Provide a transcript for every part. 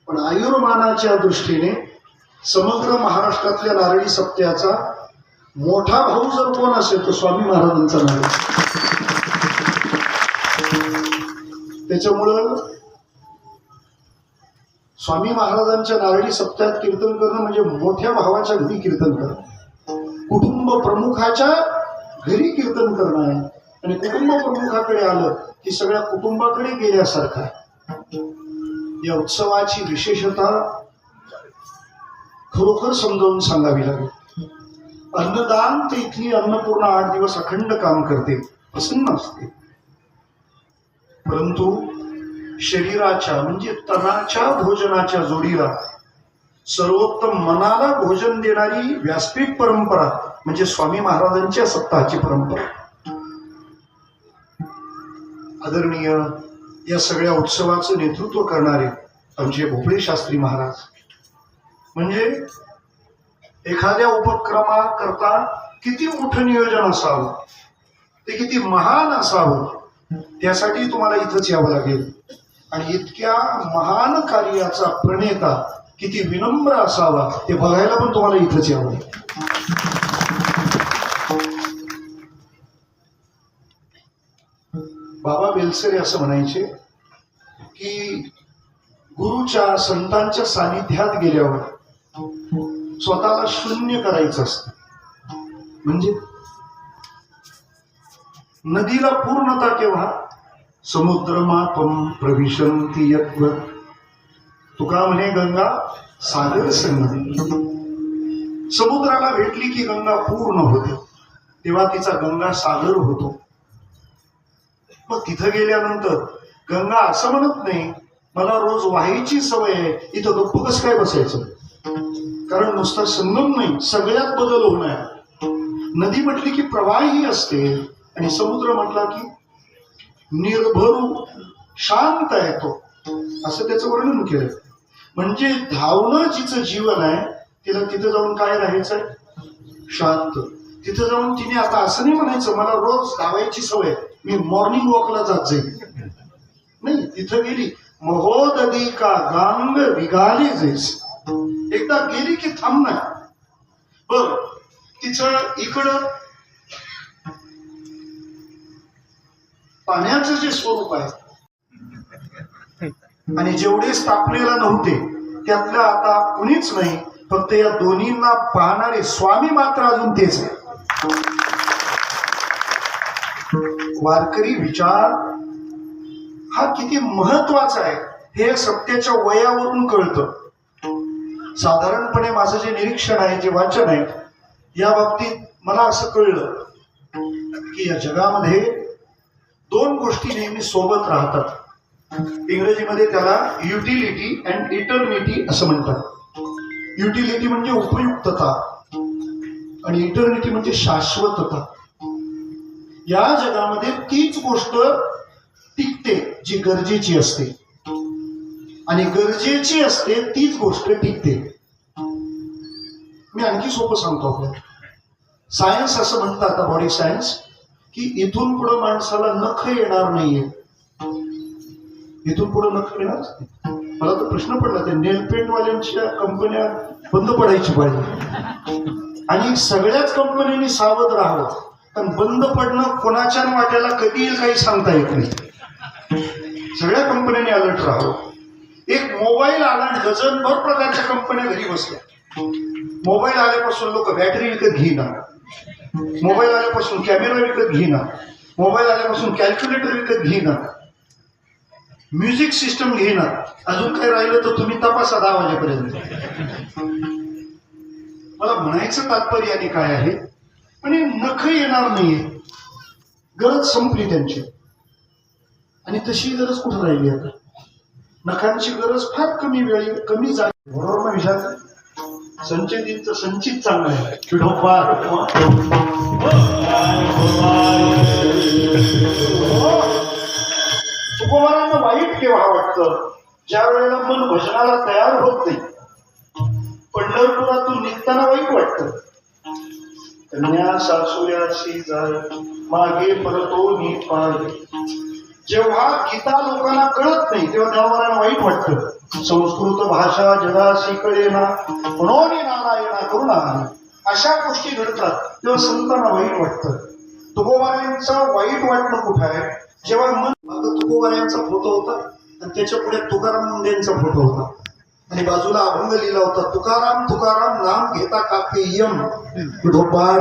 पण आयुर्मानाच्या दृष्टीने समग्र महाराष्ट्रातल्या नारळी सप्त्याचा मोठा भाऊ जर कोण असेल तर स्वामी महाराजांचा नारळ. त्याच्यामुळं स्वामी महाराजांच्या नारळी सप्त्यात कीर्तन करणं म्हणजे मोठ्या भावाच्या घरी कीर्तन करणं, कुटुंब प्रमुखाच्या घरी कीर्तन करणं आहे. आणि कुटुंब प्रमुखाकडे आलं की सगळ्या कुटुंबाकडे गेल्यासारखं आहे. या उत्सवाची विशेषता खरोखर समजावून सांगावी लागेल. अन्नदान ते इथली अन्नपूर्णा 8 दिवस अखंड काम करते, प्रसन्न असते. परंतु शरीराच्या म्हणजे तनाच्या भोजनाच्या जोडीला सर्वोत्तम मनाला भोजन देणारी व्यासपीठ परंपरा म्हणजे स्वामी महाराजांच्या सप्ताहाची परंपरा. आदरणीय या सगळ्या उत्सवाचं नेतृत्व करणारे आमचे भोपळे शास्त्री महाराज म्हणजे एखाद्या उपक्रमाकरता किती मोठं नियोजन असावं, ते किती महान असावं, त्यासाठी तुम्हाला इथंच यावं लागेल. आणि इतक्या महान कार्याचा प्रणेता किती विनम्र असावा ते बघायला पण तुम्हाला इथंच यावं लागेल. बाबा बेलसरे असं म्हणायचे की गुरुच्या संतांच्या सानिध्यात गेल्यावर स्वतःला शून्य करायचं असतं. म्हणजे नदीला पूर्णता केव्हा? समुद्रमापम प्रविशंती यद्वत्. तुका म्हणे गंगा सागर संगती. समुद्राला भेटली की गंगा पूर्ण होते, तेव्हा तिचा गंगा सागर होतो. मग तिथं गेल्यानंतर गंगा असं म्हणत नाही मला रोज वाहायची सवय आहे, इथं गप्प कसं काय बसायचं? कारण नुसता संगम नाही, सगळ्यात बदल होणार. नदी म्हटली की प्रवाही असते आणि समुद्र म्हटला की निर्भरू शांत आहे तो, असं त्याचं वर्णन केलं. म्हणजे धावणं जिचं जीवन आहे तिला तिथं जाऊन काय राहायचंय? शांत. तिथं जाऊन तिने आता असं नाही म्हणायचं मला रोज धावायची सवय, मी मॉर्निंग वॉकला जात जाईल. नाही, तिथं गेली महोदधी का गांग विगाली जैस. एकदा गेली की थांब नाही. बर, तिचं इकडं पाण्याचं जे स्वरूप आहे आणि जेवढे स्थापनेला नव्हते त्यातलं आता कुणीच नाही, फक्त या दोन्हींना पाहणारे स्वामी मात्र अजून तेच आहे. वारकरी विचार हा किती महत्वाचा आहे हे सत्याच्या वयावरून कळतं. साधारणपणे माझं जे निरीक्षण आहे, जे वाचन आहे, या बाबतीत मला असं कळलं की या जगामध्ये 2 गोष्टी नेहमी सोबत राहतात. इंग्रजीमध्ये त्याला युटिलिटी अँड इटर्निटी असं म्हणतात. युटिलिटी म्हणजे उपयुक्तता आणि इटर्निटी म्हणजे शाश्वतता. या जगामध्ये तीच गोष्ट टिकते जी गरजेची असते आणि गरजेची असते तीच गोष्ट टिकते. मी आणखी सोपं सांगतो आपल्याला. सायन्स असं म्हणतात, आता बॉडी सायन्स, की इथून पुढे माणसाला नख येणार नाहीये. इथून पुढे नख येणार. मला तर प्रश्न पडला, त्या नेलपेंट वाल्यांच्या कंपन्या बंद पडायची पाहिजे आणि सगळ्याच कंपन्यांनी सावध राहावं. कारण बंद पडणं कोणाच्या वाट्याला कधी येईल काही सांगता येत नाही. सगळ्या कंपन्यांनी अलर्ट राहावं. एक मोबाईल आला, डझनभर प्रकारच्या कंपन्या घरी बसल्या. मोबाईल आल्यापासून लोक बॅटरी विकत घेणार, मोबाईल आल्यापासून कॅमेरा विकत घेणार, मोबाईल आल्यापासून कॅल्क्युलेटर विकत घेणार, म्युझिक सिस्टम घेणार. अजून काय राहिलं तर तुम्ही तपासा 10 वाजेपर्यंत. मला म्हणायचं तात्पर्याने काय आहे, आणि नख येणार नाहीये. गरज संपली त्यांची आणि तशी गरज कुठं राहिली आता? नखांची गरज फार कमी झाली. बरोबर ना विचार? संचित संचित चांगलं आहे. तुकोबारांना वाईट केव्हा वाटतं? ज्या वेळेला मन भजनाला तयार होत नाही. पंढरपुरातून निघताना वाईट वाटतं. कन्या सासुऱ्याशी जाय मागे परतो नीट पाय. जेव्हा गीता लोकांना कळत नाही तेव्हा देवाला वाईट वाटतं. संस्कृत भाषा जगाशी कळेना म्हणून नारायणा करुणा, अशा गोष्टी घडतात तेव्हा संतांना वाईट वाटतं. तुकोबारायांचं वाईट वाटणं कुठं आहे? जेव्हा मागं तुकोबारायांचा फोटो होता आणि त्याच्या पुढे तुकाराम मुंडेंचा फोटो होता आणि बाजूला अभंग लिहिला होता, तुकाराम तुकाराम नाम घेता काके यम ढोपार.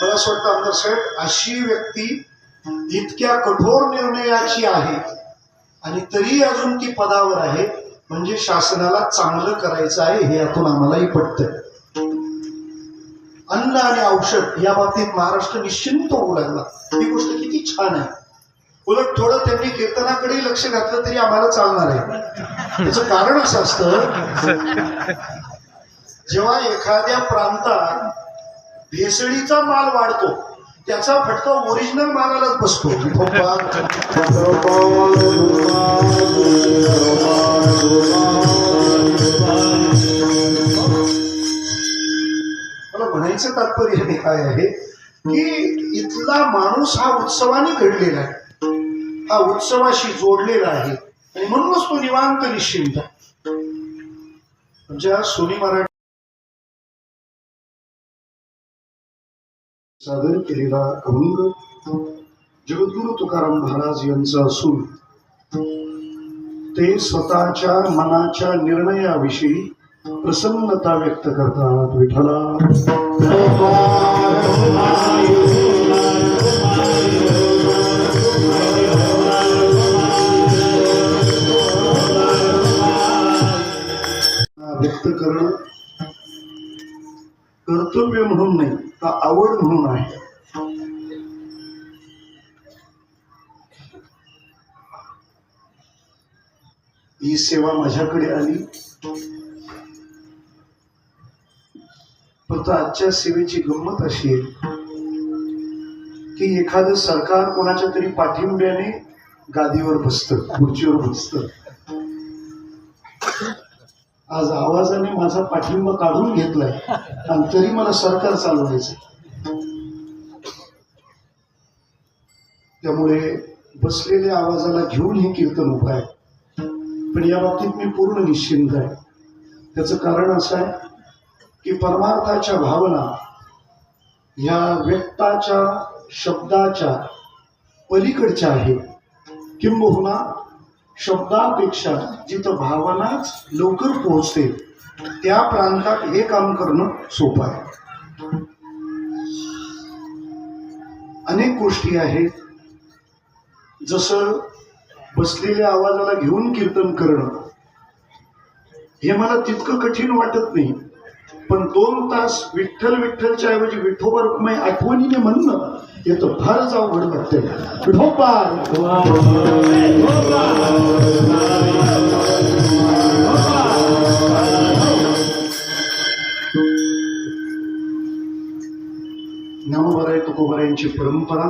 मला असं वाटतं आमदार साहेब, अशी व्यक्ती इतक्या कठोर निर्णयाची आहे आणि तरी अजून ती पदावर आहे, म्हणजे शासनाला चांगलं करायचं आहे हे यातून आम्हालाही पटतंय. अन्न आणि औषध या बाबतीत महाराष्ट्र निश्चिंत होऊ लागला, ही गोष्ट किती छान आहे. उलट थोडं त्यांनी कीर्तनाकडे लक्ष घातलं तरी आम्हाला चालणार आहे. त्याचं कारण असं असतं, जेव्हा एखाद्या प्रांतात भेसळीचा माल वाढतो त्याचा फटका ओरिजिनल मालालाच बसतो. मला म्हणायचं तात्पर्य हे काय आहे की इथला माणूस हा उत्सवाने घडलेला आहे, हा उत्सवाशी जोडलेला आहे आणि म्हणूनच तो निवांत निश्चिंत. ज्या सोनी मराठी सादर केलेला अभंग जगद्गुरु तुकाराम महाराज यांचा असून ते स्वतःच्या मनाच्या निर्णयाविषयी प्रसन्नता व्यक्त करतात. विठ्ठला व्यक्त करणं कर्तव्य म्हणून नाही तर आवड म्हणून आहे. ही सेवा माझ्याकडे आली, फक्त आजच्या सेवेची गंमत अशी आहे की एखादं सरकार कोणाच्या तरी पाठिंब्याने गादीवर बसतं, खुर्चीवर बसतं. आज आवाजाने माझा पाठिंबा काढून घेतलाय आणि तरी मला सरकार चालवायचं. त्यामुळे बसलेल्या आवाजाला घेऊन हे कीर्तन उभं आहे. पण या बाबतीत मी पूर्ण निश्चिंत आहे. त्याचं कारण असं आहे की परमार्थाच्या भावना ह्या व्यक्ताच्या शब्दाच्या पलीकडच्या आहेत. किंबहुना शब्दापेक्षा जिथं भावनाच लवकर पोहोचते त्या प्रांतात हे काम करणं सोपं आहे. अनेक गोष्टी आहेत, जसं बसलेल्या आवाजाला घेऊन कीर्तन करणं हे मला तितकं कठीण वाटत नाही, पण 2 तास विठ्ठल विठ्ठलच्या ऐवजी विठोबा रुक्माई आठवणीने म्हणणं हे तर फारच अवघड वाटतंय. विठोबा ज्ञानोबा तुकोबा यांची परंपरा